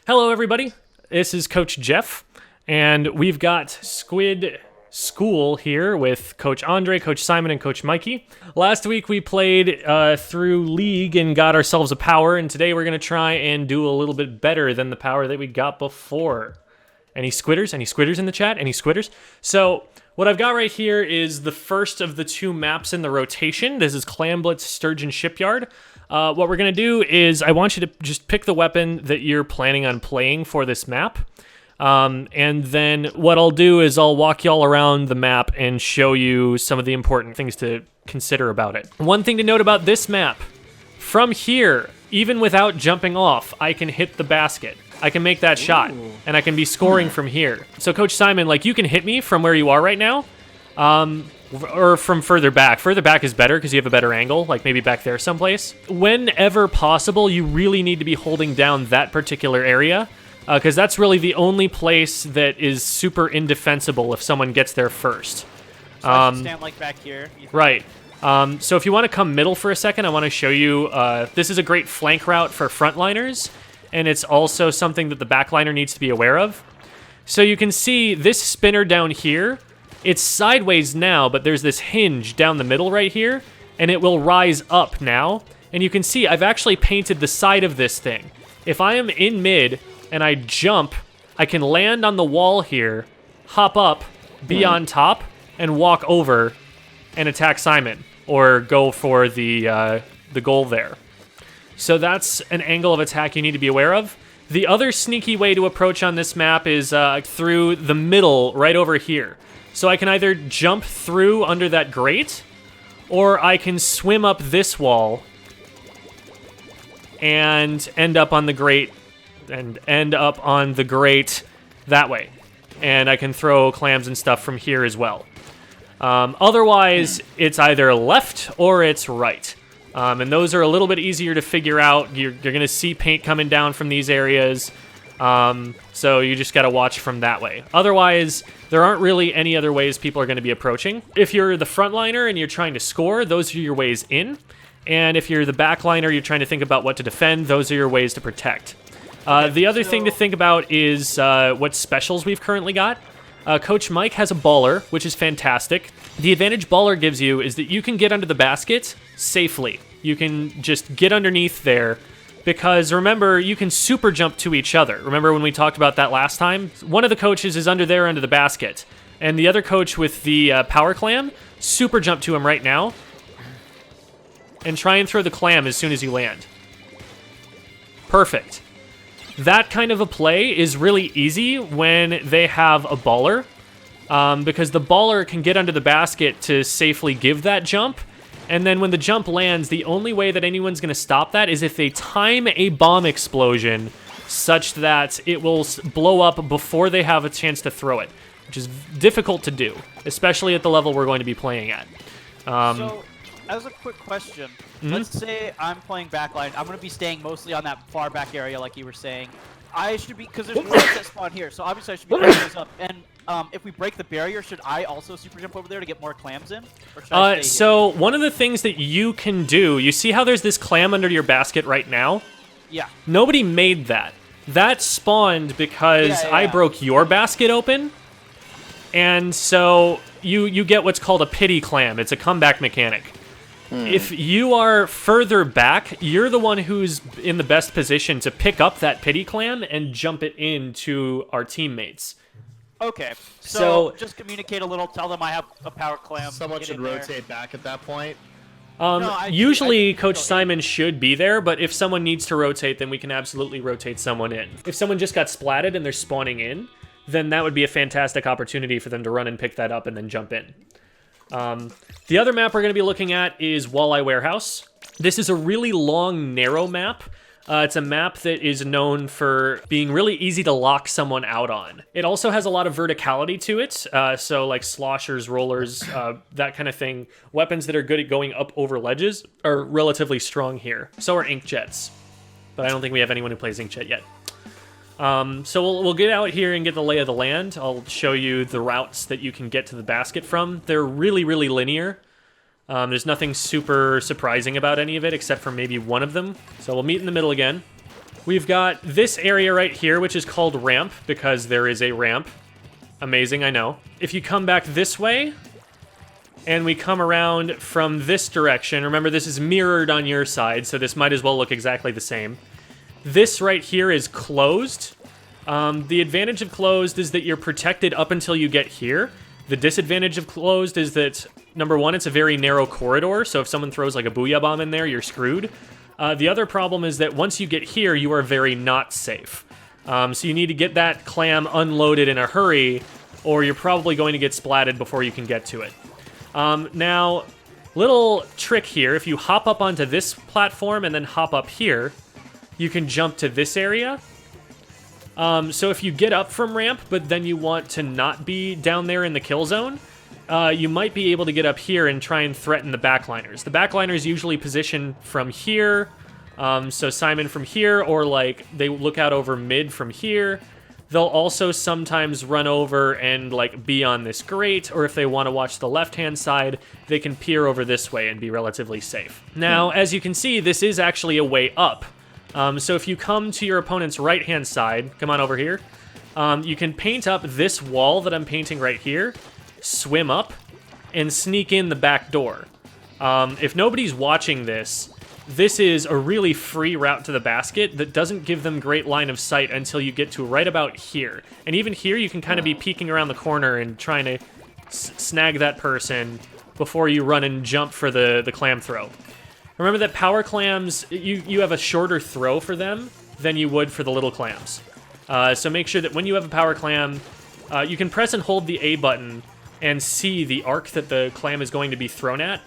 Hello, everybody. This is Coach Geoff, and we've got Squid School here with Coach Andre, Coach Simon, and Coach Mikey. Last week we played through League and got ourselves a power, and today we're going to try and do a little bit better than the power that we got before. Any squitters? Any squitters in the chat? Any squitters? So what I've got right here is the first of the two maps in the rotation. This is Clamblit's Sturgeon Shipyard. What we're going to do is I want you to just pick the weapon that you're planning on playing for this map. And then what I'll do is I'll walk y'all around the map and show you some of the important things to consider about it. One thing to note about this map, from here, even without jumping off, I can hit the basket. I can make that shot, and I can be scoring from here. So Coach Simon, like, you can hit me from where you are right now, or from further back. Further back is better because you have a better angle, like maybe back there someplace. Whenever possible, you really need to be holding down that particular area, because that's really the only place that is super indefensible if someone gets there first. So I should stand like back here. Right. So if you want to come middle for a second, I want to show you, this is a great flank route for frontliners, and it's also something that the backliner needs to be aware of. So you can see this spinner down here, it's sideways now, but there's this hinge down the middle right here, and it will rise up now. And you can see I've actually painted the side of this thing. If I am in mid and I jump, I can land on the wall here, hop up, be on top, and walk over and attack Simon, or go for the goal there. So that's an angle of attack you need to be aware of. The other sneaky way to approach on this map is through the middle right over here. So I can either jump through under that grate, or I can swim up this wall and end up on the grate, that way. And I can throw clams and stuff from here as well. Otherwise, it's either left or it's right. And those are a little bit easier to figure out. You're going to see paint coming down from these areas. So you just got to watch from that way. Otherwise, there aren't really any other ways people are going to be approaching. If you're the frontliner and you're trying to score, those are your ways in. And if you're the backliner, you're trying to think about what to defend, those are your ways to protect. The other thing to think about is what specials we've currently got. Coach Mike has a baller, which is fantastic. The advantage baller gives you is that you can get under the basket safely. You can just get underneath there, because remember, you can super jump to each other. Remember when we talked about that last time? One of the coaches is under there under the basket, and the other coach with the power clam, super jump to him right now, and try and throw the clam as soon as you land. Perfect. That kind of a play is really easy when they have a baller, because the baller can get under the basket to safely give that jump, and then when the jump lands, the only way that anyone's going to stop that is if they time a bomb explosion such that it will blow up before they have a chance to throw it, which is difficult to do, especially at the level we're going to be playing at. So, as a quick question, let's say I'm playing backline. I'm going to be staying mostly on that far back area, like you were saying. I should be, because there's more that spawn here, so obviously I should be picking those up. And if we break the barrier, should I also super jump over there to get more clams in? Or should I stay so one of the things that you can do, you see how there's this clam under your basket right now? Yeah. Nobody made that. That spawned because I broke your basket open. And so you get what's called a pity clam. It's a comeback mechanic. If you are further back, you're the one who's in the best position to pick up that pity clam and jump it into our teammates. Okay, so just communicate a little, tell them I have a power clam. Someone should rotate back at that point. Usually Coach Simon should be there, but if someone needs to rotate, then we can absolutely rotate someone in. If someone just got splatted and they're spawning in, then that would be a fantastic opportunity for them to run and pick that up and then jump in. The other map we're going to be looking at is Walleye Warehouse. This is a really long, narrow map. It's a map that is known for being really easy to lock someone out on. It also has a lot of verticality to it, so like sloshers, rollers, that kind of thing. Weapons that are good at going up over ledges are relatively strong here. So are inkjets, but I don't think we have anyone who plays inkjet yet. So we'll get out here and get the lay of the land. I'll show you the routes that you can get to the basket from. They're really, really linear. There's nothing super surprising about any of it except for maybe one of them. So we'll meet in the middle again. We've got this area right here, which is called ramp, because there is a ramp. Amazing, I know. If you come back this way, and we come around from this direction, remember this is mirrored on your side, so this might as well look exactly the same. This right here is closed. The advantage of closed is that you're protected up until you get here. The disadvantage of closed is that, number one, it's a very narrow corridor, so if someone throws like a booyah bomb in there, you're screwed. The other problem is that once you get here, you are very not safe. So you need to get that clam unloaded in a hurry, or you're probably going to get splatted before you can get to it. Now, little trick here, if you hop up onto this platform and then hop up here, you can jump to this area. So if you get up from ramp, but then you want to not be down there in the kill zone, you might be able to get up here and try and threaten the backliners. The backliners usually position from here, so Simon from here, or like they look out over mid from here. They'll also sometimes run over and like be on this grate, or if they want to watch the left-hand side, they can peer over this way and be relatively safe. Now, as you can see, this is actually a way up. So if you come to your opponent's right-hand side, come on over here, you can paint up this wall that I'm painting right here, swim up, and sneak in the back door. If nobody's watching this, this is a really free route to the basket that doesn't give them great line of sight until you get to right about here. And even here, you can kind of be peeking around the corner and trying to snag that person before you run and jump for the clam throw. Remember that power clams, you have a shorter throw for them than you would for the little clams. So make sure that when you have a power clam, you can press and hold the A button and see the arc that the clam is going to be thrown at.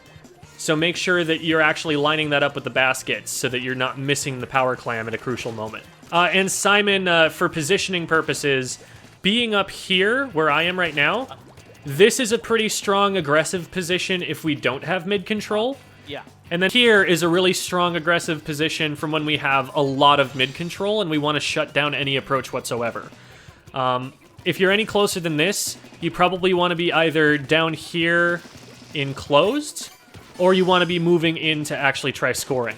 So make sure that you're actually lining that up with the baskets so that you're not missing the power clam at a crucial moment. And Simon, for positioning purposes, being up here where I am right now, this is a pretty strong aggressive position if we don't have mid control. Yeah. And then here is a really strong aggressive position from when we have a lot of mid control and we want to shut down any approach whatsoever. If you're any closer than this, you probably want to be either down here in closed, or you want to be moving in to actually try scoring.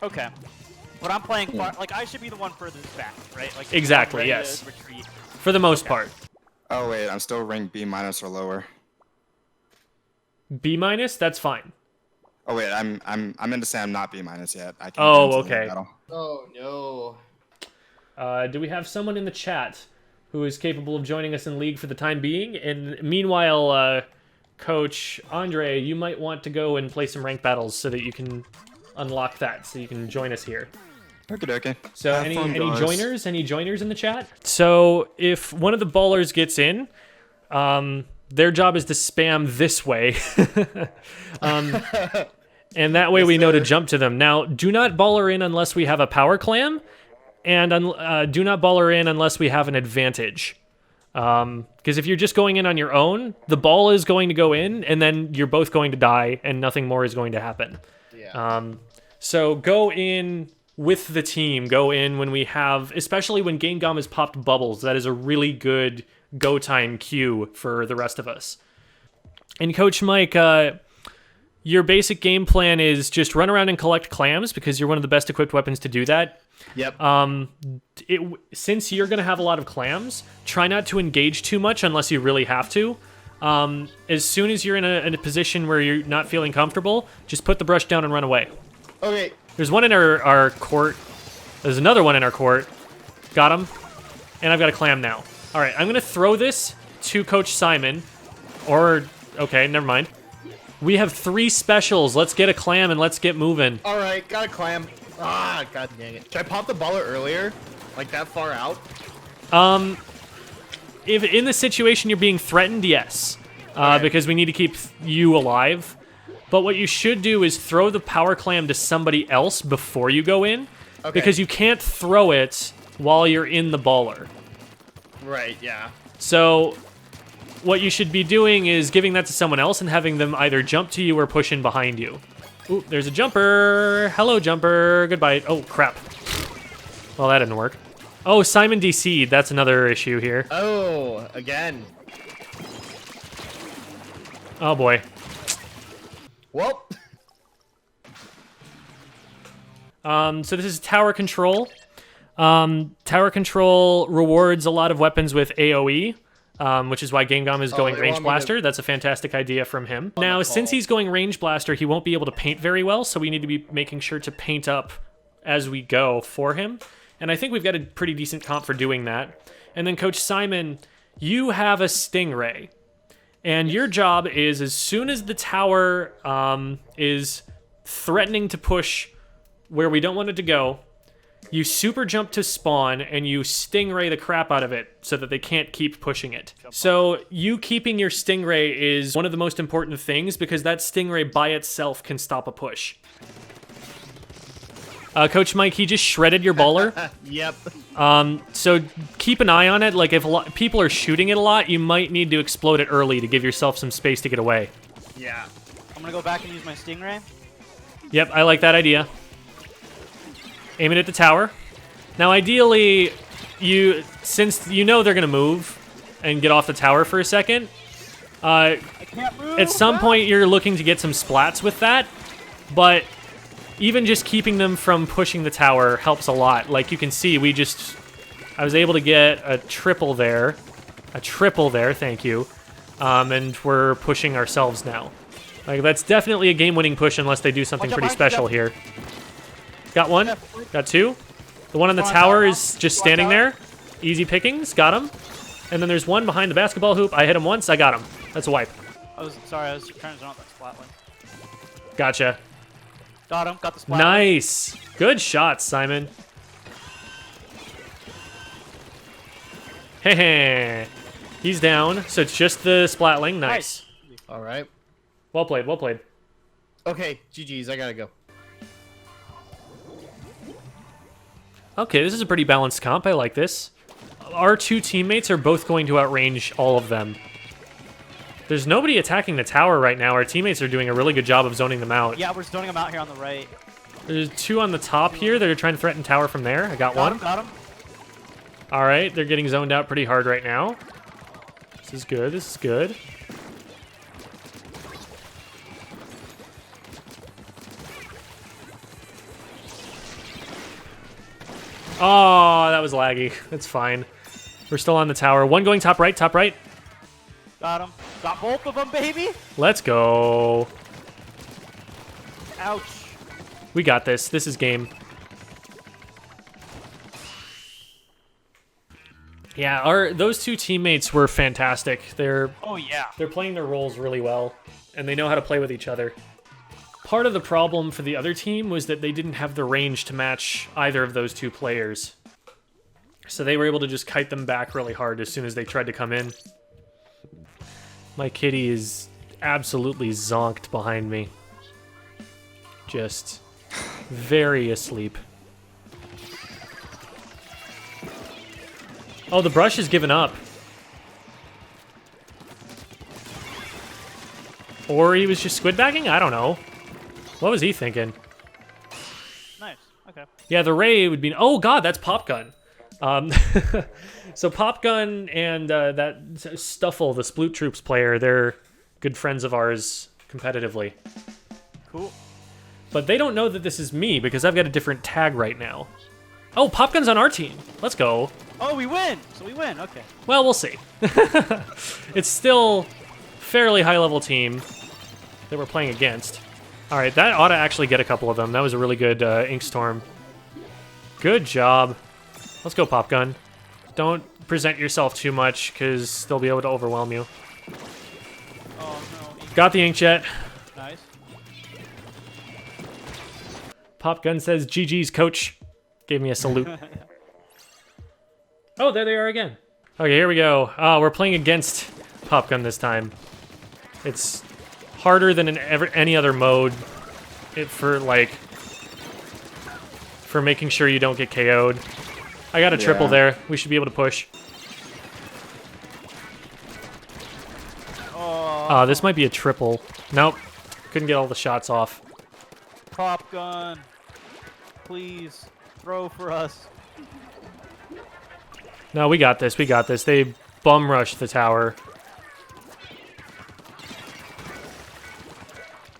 Okay. But I'm playing far, like I should be the one furthest back, right? Like Exactly, ready yes. to retreat. For the most part. Oh wait, I'm still ranked B- or lower. B-, that's fine. Oh wait, I'm meant to say I'm not B- yet. I can Oh, get into the okay. battle. Oh no. Do we have someone in the chat who is capable of joining us in League for the time being? And meanwhile, Coach Andre, you might want to go and play some ranked battles so that you can unlock that, so you can join us here. Okay. So any joiners? Any joiners in the chat? So if one of the ballers gets in, their job is to spam this way. And that way we know to jump to them. Now, do not baller in unless we have a power clam, and do not baller in unless we have an advantage. Because if you're just going in on your own, the ball is going to go in, and then you're both going to die, and nothing more is going to happen. Yeah. So go in with the team. Go in when we have, especially when Game Gum has popped bubbles. That is a really good go time cue for the rest of us. And Coach Mike, your basic game plan is just run around and collect clams because you're one of the best equipped weapons to do that. Yep. Since you're going to have a lot of clams, try not to engage too much unless you really have to. As soon as you're in a position where you're not feeling comfortable, just put the brush down and run away. Okay. There's one in our court. There's another one in our court. Got him. And I've got a clam now. All right, I'm going to throw this to Coach Simon. Okay, never mind. We have 3 specials. Let's get a clam and let's get moving. All right, got a clam. Ah, god dang it. Should I pop the baller earlier? Like that far out? If in the situation you're being threatened, yes. Okay. Because we need to keep you alive. But what you should do is throw the power clam to somebody else before you go in. Okay. Because you can't throw it while you're in the baller. Right, yeah. So what you should be doing is giving that to someone else and having them either jump to you or push in behind you. Ooh, there's a jumper. Hello, jumper. Goodbye. Oh, crap. Well, that didn't work. Oh, Simon DC'd. That's another issue here. Oh, again. Oh, boy. Well. So this is tower control. Tower control rewards a lot of weapons with AoE, which is why Gengham is going they range want me blaster. That's a fantastic idea from him. Now, since he's going range blaster, he won't be able to paint very well, so we need to be making sure to paint up as we go for him. And I think we've got a pretty decent comp for doing that. And then Coach Simon, you have a Stingray. And your job is, as soon as the tower is threatening to push where we don't want it to go, you super jump to spawn and you Stingray the crap out of it so that they can't keep pushing it. So you keeping your Stingray is one of the most important things because that Stingray by itself can stop a push. Coach Mike, he just shredded your baller. Yep. So keep an eye on it. Like if people are shooting it a lot, you might need to explode it early to give yourself some space to get away. Yeah. I'm gonna go back and use my Stingray. Yep, I like that idea. Aim it at the tower. Now, ideally, since you know they're gonna move and get off the tower for a second, I can't move. at some point you're looking to get some splats with that, but even just keeping them from pushing the tower helps a lot. Like you can see, I was able to get a triple there, thank you, and we're pushing ourselves now. Like that's definitely a game-winning push unless they do something pretty special here. Got one, got two. The one on the tower is just standing there. Easy pickings, got him. And then there's one behind the basketball hoop. I hit him once, I got him. That's a wipe. I was trying to zone out that splatling. Gotcha. Got him, got the splat. Nice. Good shot, Simon. Heh. He's down, so it's just the splatling. Nice. All right. Well played, well played. Okay, GG's. I gotta go. Okay, this is a pretty balanced comp. I like this. Our two teammates are both going to outrange all of them. There's nobody attacking the tower right now. Our teammates are doing a really good job of zoning them out. Yeah, we're zoning them out here on the right. There's two on the top here that are trying to threaten tower from there. I got one. Got him. All right, they're getting zoned out pretty hard right now. This is good, this is good. Oh, that was laggy. It's fine. We're still on the tower. One going top right, top right. Got him. Got both of them, baby. Let's go. Ouch. We got this. This is game. Yeah, those two teammates were fantastic. Oh yeah. They're playing their roles really well, and they know how to play with each other. Part of the problem for the other team was that they didn't have the range to match either of those two players. So they were able to just kite them back really hard as soon as they tried to come in. My kitty is absolutely zonked behind me. Just very asleep. Oh, the brush has given up. Or he was just squid bagging? I don't know. What was he thinking? Nice. Okay. Yeah, the ray would be... Oh, God, that's Popgun. So Popgun and that Stuffle, the Sploot Troops player, they're good friends of ours competitively. Cool. But they don't know that this is me because I've got a different tag right now. Oh, Popgun's on our team. Let's go. Oh, we win. So we win. Okay. Well, we'll see. It's still fairly high-level team that we're playing against. All right, that ought to actually get a couple of them. That was a really good Ink Storm. Good job. Let's go, Popgun. Don't present yourself too much, because they'll be able to overwhelm you. Oh, no. Got the Inkjet. Nice. Popgun says, GG's, coach. Gave me a salute. Oh, there they are again. Okay, here we go. We're playing against Popgun this time. It's harder than in any other mode for making sure you don't get KO'd. I got a triple there. We should be able to push. Oh, This might be a triple. Nope. Couldn't get all the shots off. Popgun. Please throw for us. No, we got this. We got this. They bum rushed the tower.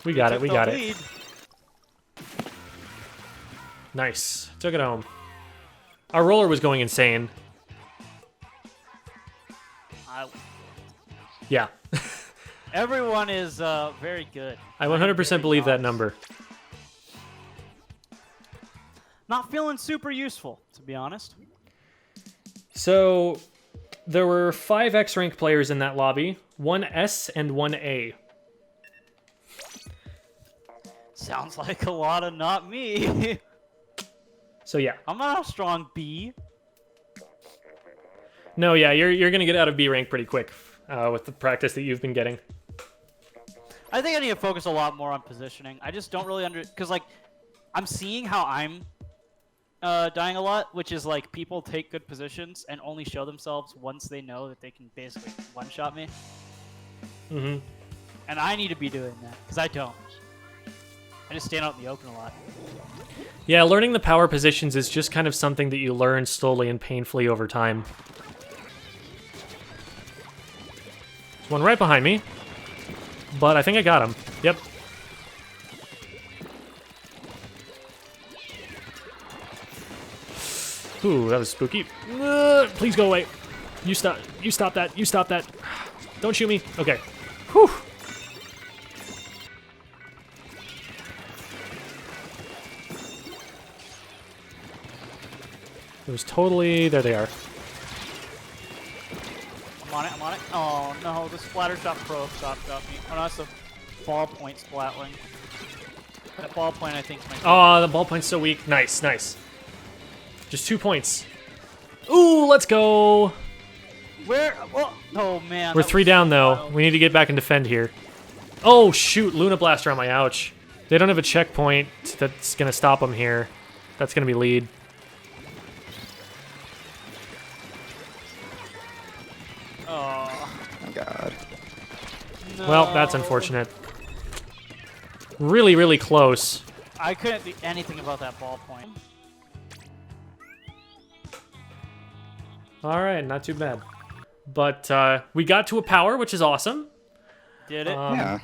We got it. We got it. Nice. Took it home. Our roller was going insane. Yeah. Everyone is very good. I 100% believe that number. Not feeling super useful, to be honest. So, there were 5 X-rank players in that lobby. 1 S and 1 A. Sounds like a lot of not me. So yeah. I'm not a strong B. No, yeah, you're gonna get out of B rank pretty quick with the practice that you've been getting. I think I need to focus a lot more on positioning. I just don't really because like I'm seeing how I'm dying a lot, which is like people take good positions and only show themselves once they know that they can basically one-shot me. Mm-hmm. And I need to be doing that because I don't. I just stand out in the open a lot. Yeah, learning the power positions is just kind of something that you learn slowly and painfully over time. There's one right behind me, but I think I got him. Yep. Ooh, that was spooky. Please go away. You stop that. You stop that. Don't shoot me. Okay. Whew. It was totally... There they are. I'm on it, I'm on it. Oh no, the Splattershot Pro got me. Oh no, that's the ballpoint Splatling. That ballpoint I think might be... Oh, the ballpoint's so weak. Nice, nice. Just 2 points. Ooh, let's go! Where? Oh man. We're 3 down though. We need to get back and defend here. Oh shoot, Luna Blaster on my ouch. They don't have a checkpoint that's gonna stop them here. That's gonna be lead. Oh god. No. Well, that's unfortunate. Really, really close. I couldn't do anything about that ballpoint. All right, not too bad. But we got to a power, which is awesome. Did it? Yeah.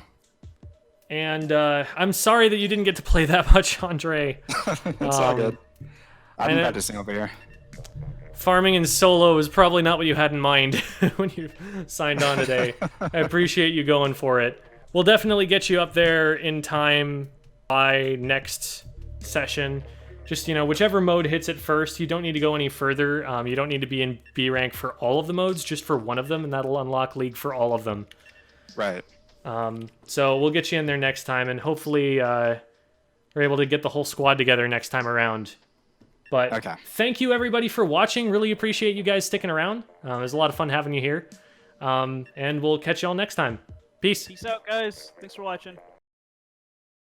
And I'm sorry that you didn't get to play that much, Andre. It's all good. I've been practicing over here. Farming in solo is probably not what you had in mind when you signed on today. I appreciate you going for it. We'll definitely get you up there in time by next session. Just, you know, whichever mode hits it first, you don't need to go any further. You don't need to be in B rank for all of the modes, just for one of them, and that'll unlock League for all of them. Right. So we'll get you in there next time, and hopefully we're able to get the whole squad together next time around. But okay. Thank you, everybody, for watching. Really appreciate you guys sticking around. It was a lot of fun having you here. And we'll catch you all next time. Peace. Peace out, guys. Thanks for watching.